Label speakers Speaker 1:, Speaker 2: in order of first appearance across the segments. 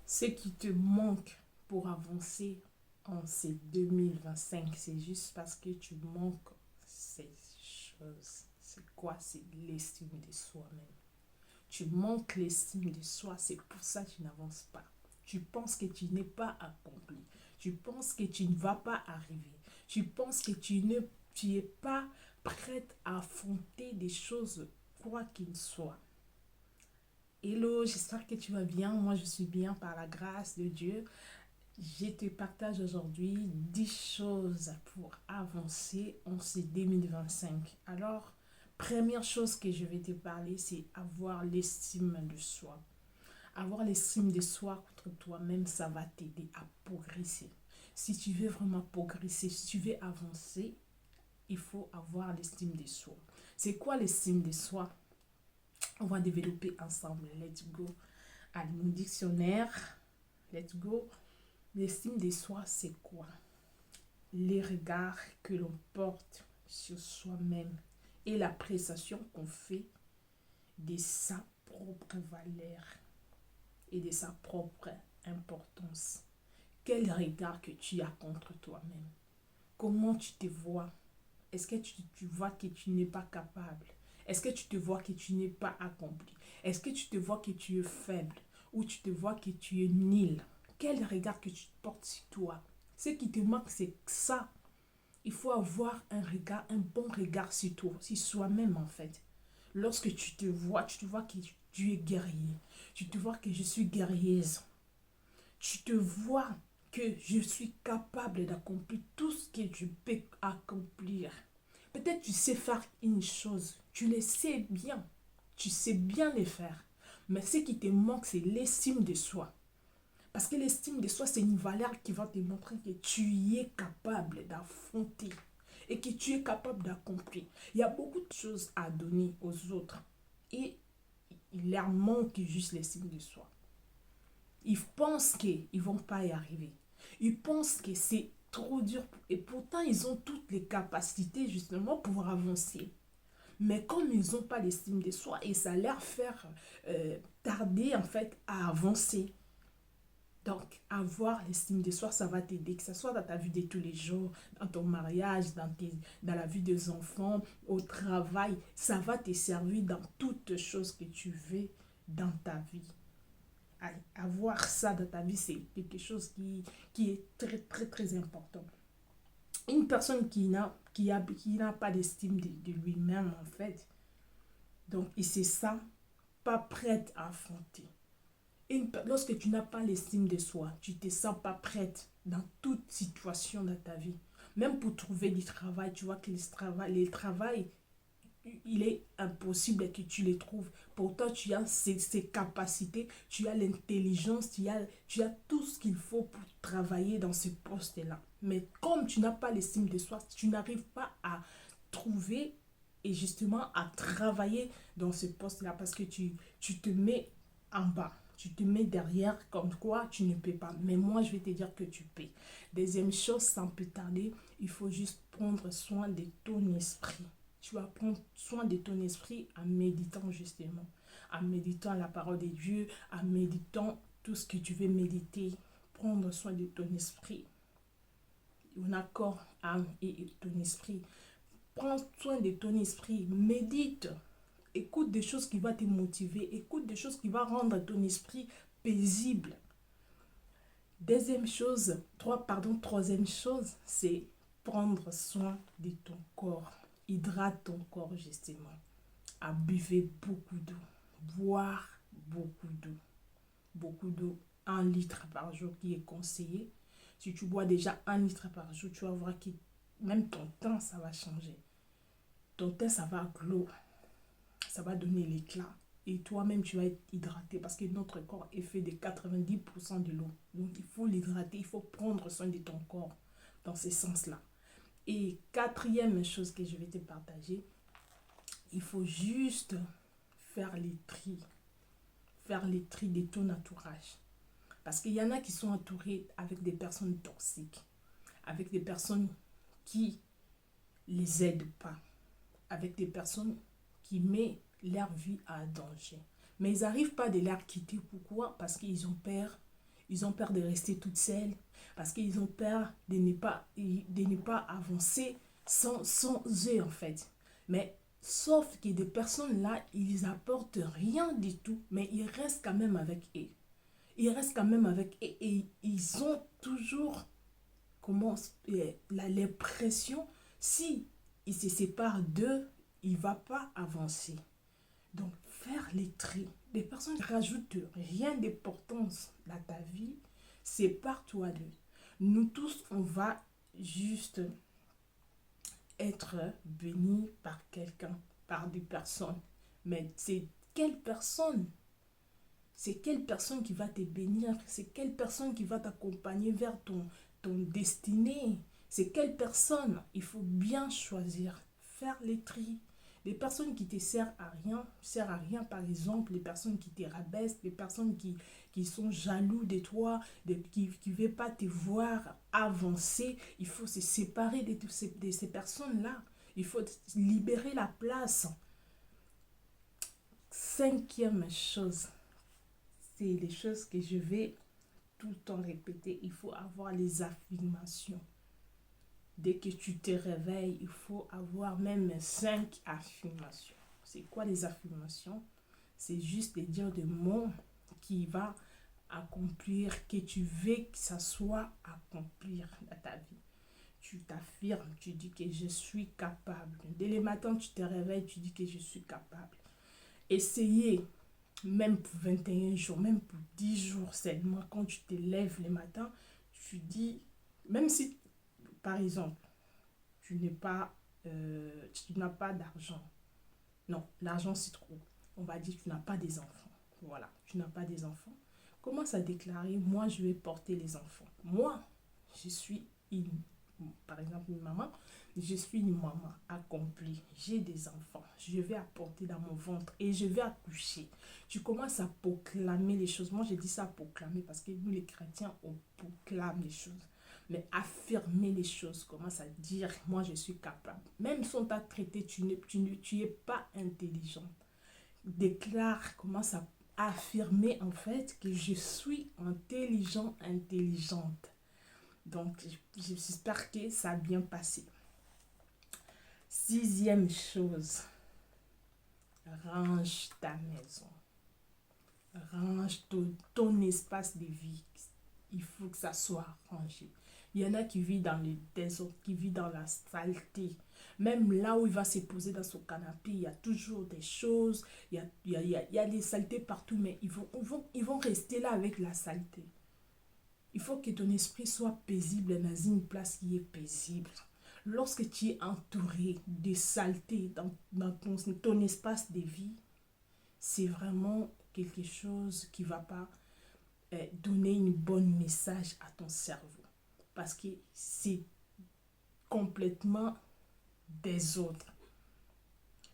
Speaker 1: Ce qui te manque pour avancer en ces 2025, c'est juste parce que tu manques ces choses. C'est quoi? C'est l'estime de soi-même. Tu manques l'estime de soi, c'est pour ça que tu n'avances pas. Tu penses que tu n'es pas accompli. Tu penses que tu ne vas pas arriver. Tu penses que tu es pas prête à affronter des choses, quoi qu'il soit. Hello, j'espère que tu vas bien. Moi, je suis bien par la grâce de Dieu. Je te partage aujourd'hui 10 choses pour avancer en ce 2025. Alors, première chose que je vais te parler, c'est avoir l'estime de soi. Avoir l'estime de soi contre toi-même, ça va t'aider à progresser. Si tu veux vraiment progresser, si tu veux avancer, il faut avoir l'estime de soi. C'est quoi l'estime de soi? On va développer ensemble. Let's go. Allez, mon dictionnaire. Let's go. L'estime de soi, c'est quoi? Les regards que l'on porte sur soi-même et l'appréciation qu'on fait de sa propre valeur et de sa propre importance. Quel regard que tu as contre toi-même? Comment tu te vois? Est-ce que tu vois que tu n'es pas capable? Est-ce que tu te vois que tu n'es pas accompli? Est-ce que tu te vois que tu es faible? Ou tu te vois que tu es nul? Quel regard que tu portes sur toi? Ce qui te manque, c'est ça. Il faut avoir un regard, un bon regard sur toi, sur soi-même en fait. Lorsque tu te vois que tu es guerrier. Tu te vois que je suis guerrieuse. Tu te vois que je suis capable d'accomplir tout ce que je peux accomplir. Peut-être tu sais faire une chose, tu le sais bien, tu sais bien le faire. Mais ce qui te manque, c'est l'estime de soi. Parce que l'estime de soi, c'est une valeur qui va te montrer que tu y es capable d'affronter et que tu es capable d'accomplir. Il y a beaucoup de choses à donner aux autres et il leur manque juste l'estime de soi. Ils pensent qu'ils ne vont pas y arriver. Ils pensent que c'est trop dur et pourtant ils ont toutes les capacités justement pour avancer. Mais comme ils n'ont pas l'estime de soi et ça leur fait tarder en fait à avancer. Donc, avoir l'estime de soi, ça va t'aider, que ce soit dans ta vie de tous les jours, dans ton mariage, dans la vie des enfants, au travail. Ça va te servir dans toutes choses que tu veux dans ta vie. Avoir ça dans ta vie, c'est quelque chose qui est très, très, très important. Une personne qui n'a pas d'estime de lui-même, en fait, donc, et c'est ça, pas prête à affronter. Lorsque tu n'as pas l'estime de soi, tu ne te sens pas prête dans toute situation de ta vie. Même pour trouver du travail, tu vois que les travail, il est impossible que tu les trouves. Pourtant, tu as ces capacités, tu as l'intelligence, tu as tout ce qu'il faut pour travailler dans ce poste-là. Mais comme tu n'as pas l'estime de soi, tu n'arrives pas à trouver et justement à travailler dans ce poste-là parce que tu te mets en bas. Tu te mets derrière comme quoi tu ne peux pas. Mais moi, je vais te dire que tu peux. Deuxième chose, sans plus tarder, il faut juste prendre soin de ton esprit. Tu vas prendre soin de ton esprit en méditant justement. En méditant la parole de Dieu, en méditant tout ce que tu veux méditer. Prendre soin de ton esprit. En accord, âme et ton esprit. Prends soin de ton esprit. Médite. Écoute des choses qui vont te motiver. Écoute des choses qui vont rendre ton esprit paisible. Troisième chose, c'est prendre soin de ton corps. Hydrate ton corps justement. À buvez beaucoup d'eau. Boire beaucoup d'eau. Beaucoup d'eau. 1 litre par jour qui est conseillé. Si tu bois déjà 1 litre par jour, tu vas voir que même ton teint, ça va changer. Ton teint, ça va glow. Ça va donner l'éclat. Et toi-même, tu vas être hydraté parce que notre corps est fait de 90% de l'eau. Donc, il faut l'hydrater, il faut prendre soin de ton corps dans ce sens-là. Et quatrième chose que je vais te partager, il faut juste faire les tri. Faire les tri de ton entourage. Parce qu'il y en a qui sont entourés avec des personnes toxiques, avec des personnes qui les aident pas, avec des personnes qui mettent leur vie à danger. Mais ils n'arrivent pas de les quitter. Pourquoi? Parce qu'ils ont peur. Ils ont peur de rester toutes seules parce qu'ils ont peur de ne pas avancer sans eux, en fait. Mais sauf que des personnes là, ils apportent rien du tout, mais ils restent quand même avec eux. Ils restent quand même avec eux et ils ont toujours comment l'impression, si il se sépare d'eux, il ne va pas avancer. Donc, faire les tri. Des personnes qui rajoutent rien d'importance dans ta vie, sépare-toi d'eux. Nous tous, on va juste être bénis par quelqu'un, par des personnes. Mais c'est quelle personne? C'est quelle personne qui va te bénir? C'est quelle personne qui va t'accompagner vers ton destinée? C'est quelle personne? Il faut bien choisir, faire les tri. Les personnes qui te servent à rien, par exemple, les personnes qui te rabaissent, les personnes qui sont jaloux de toi, qui ne veulent pas te voir avancer. Il faut se séparer de ces personnes-là. Il faut libérer la place. Cinquième chose, c'est les choses que je vais tout le temps répéter. Il faut avoir les affirmations. Dès que tu te réveilles, il faut avoir même 5 affirmations. C'est quoi les affirmations? C'est juste de dire des mots qui va accomplir, que tu veux que ça soit accomplir dans ta vie. Tu t'affirmes, tu dis que je suis capable. Dès le matin, tu te réveilles, tu dis que je suis capable. Essayez, même pour 21 jours, même pour 10 jours seulement, quand tu te lèves le matin, tu dis, même si, par exemple, tu n'as pas d'argent. Non, l'argent c'est trop. On va dire que tu n'as pas des enfants. Voilà, tu n'as pas des enfants. Commence à déclarer, moi je vais porter les enfants. Moi, je suis par exemple une maman, je suis une maman accomplie, j'ai des enfants, je vais apporter dans mon ventre et je vais accoucher. Tu commences à proclamer les choses. Moi, je dis ça proclamer parce que nous, les chrétiens, on proclame les choses. Mais affirmer les choses, commence à dire, moi, je suis capable. Même si on t'a traité, tu es pas intelligente. Déclare, commence à affirmer en fait que je suis intelligent, intelligente. Donc, j'espère que ça a bien passé. Sixième chose, range ta maison. Range ton espace de vie. Il faut que ça soit rangé. Il y en a qui vivent dans le désordre, qui vivent dans la saleté. Même là où il va se poser dans son canapé, il y a toujours des choses, il y a des saletés partout, mais ils vont rester là avec la saleté. Il faut que ton esprit soit paisible dans une place qui est paisible. Lorsque tu es entouré de saleté dans ton espace de vie, c'est vraiment quelque chose qui ne va pas donner une bonne message à ton cerveau. Parce que c'est complètement des autres.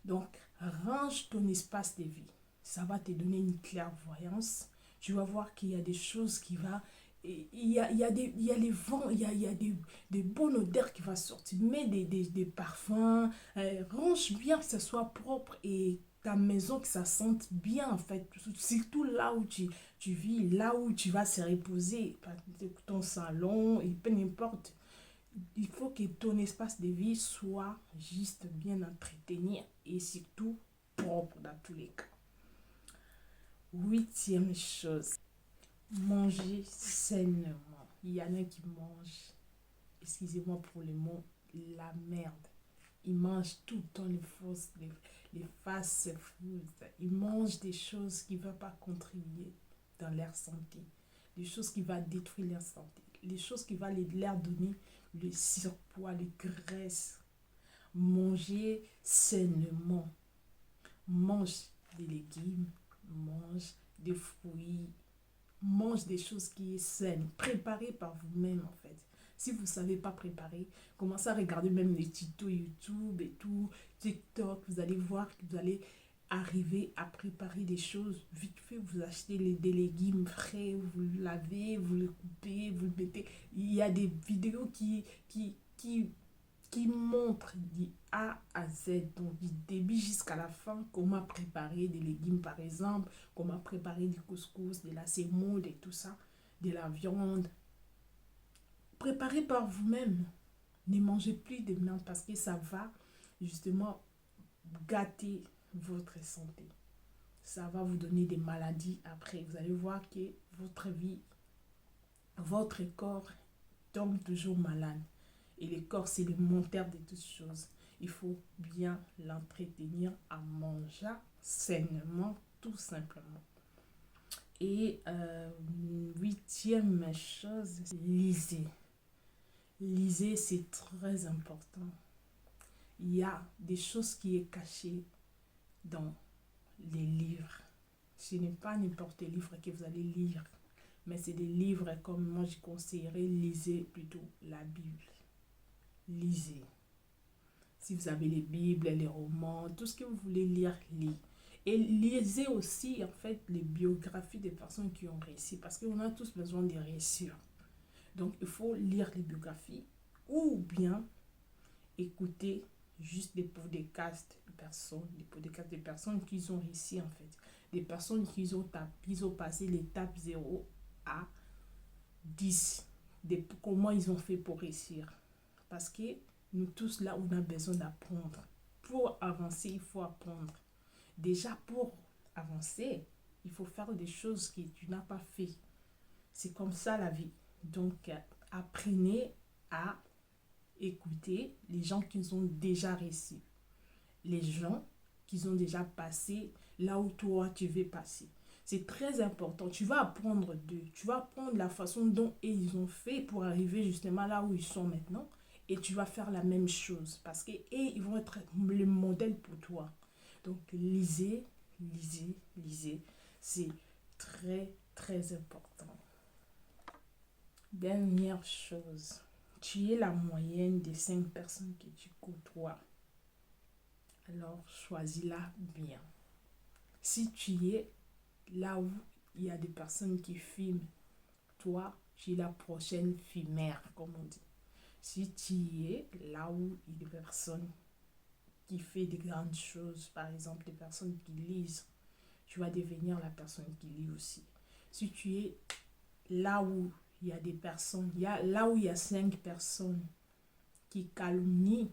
Speaker 1: Donc, range ton espace de vie. Ça va te donner une clairvoyance. Tu vas voir qu'il y a des choses qui vont... Il y a les vents, il y a des bonnes odeurs qui vont sortir. Mets des parfums. Range bien que ça soit propre et ta maison que ça sente bien en fait. Surtout là où tu vis, là où tu vas se reposer. Ton salon, et peu importe. Il faut que ton espace de vie soit juste bien entretenu et surtout propre dans tous les cas. Huitième chose, manger sainement. Il y en a qui mangent, excusez-moi pour le mot, la merde. Ils mangent tout le temps les fast-food. Ils mangent des choses qui ne vont pas contribuer dans leur santé. Des choses qui vont détruire leur santé. Les choses qui vont leur donner le surpoids, les graisses. Manger sainement. Mange des légumes, mange des fruits, mange des choses qui sont saines, préparées par vous-même en fait. Si vous ne savez pas préparer, commencez à regarder même les tutos YouTube et tout, TikTok, vous allez voir que vous allez arriver à préparer des choses. Vite fait, vous achetez des légumes frais, vous le lavez, vous le coupez, vous le mettez. Il y a des vidéos qui montre du A à Z, donc du début jusqu'à la fin, comment préparer des légumes par exemple, comment préparer du couscous, de la semoule et tout ça. de la viande. Préparez par vous-même. Ne mangez plus de viande parce que ça va justement gâter votre santé. Ça va vous donner des maladies après. Vous allez voir que votre vie, votre corps tombe toujours malade. Et le corps, c'est le moteur de toutes choses. Il faut bien l'entretenir en mangeant sainement, tout simplement. Et huitième chose, lisez. Lisez, c'est très important. Il y a des choses qui sont cachées dans les livres. Ce n'est pas n'importe quel livre que vous allez lire, mais c'est des livres comme moi je conseillerais, lisez plutôt la Bible. Lisez. Si vous avez les Bibles, les romans, tout ce que vous voulez lire, lisez. Et lisez aussi en fait les biographies des personnes qui ont réussi, parce qu'on a tous besoin de réussir. Donc il faut lire les biographies ou bien écouter juste des podcasts de personnes qui ont réussi en fait, des personnes qui ont passé l'étape 0 à 10, comment ils ont fait pour réussir. Parce que nous tous là, on a besoin d'apprendre. Pour avancer, il faut apprendre. Déjà, pour avancer, il faut faire des choses que tu n'as pas fait. C'est comme ça la vie. Donc, apprenez à écouter les gens qui ont déjà réussi. Les gens qui ont déjà passé là où toi tu veux passer. C'est très important. Tu vas apprendre d'eux. Tu vas apprendre la façon dont ils ont fait pour arriver justement là où ils sont maintenant. Et tu vas faire la même chose. Parce que ils vont être le modèle pour toi. Donc, lisez, lisez, lisez. C'est très, très important. Dernière chose. Tu es la moyenne des 5 personnes que tu côtoies. Alors, choisis-la bien. Si tu es là où il y a des personnes qui filment, toi, tu es la prochaine filmère, comme on dit. Si tu es là où il y a des personnes qui font des grandes choses, par exemple des personnes qui lisent, tu vas devenir la personne qui lit aussi. Si tu es là où il y a des personnes, là où il y a 5 personnes qui calomnient,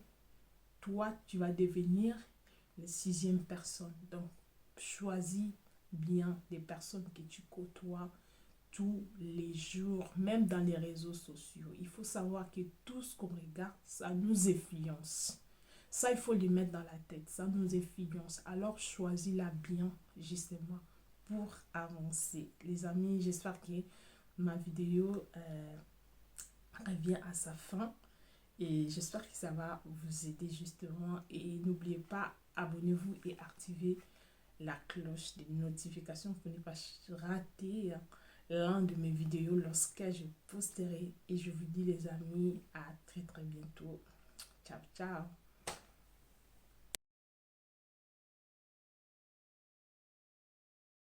Speaker 1: toi, tu vas devenir la 6e personne. Donc, choisis bien des personnes que tu côtoies tous les jours, même dans les réseaux sociaux. Il faut savoir que tout ce qu'on regarde, ça nous influence. Ça, il faut le mettre dans la tête. Ça nous influence. Alors, choisis-la bien, justement, pour avancer. Les amis, j'espère que ma vidéo revient à sa fin. Et j'espère que ça va vous aider justement. Et n'oubliez pas, abonnez-vous et activez la cloche des notifications pour ne pas rater l'un de mes vidéos lorsque je posterai. Et je vous dis les amis, à très très bientôt. Ciao, ciao.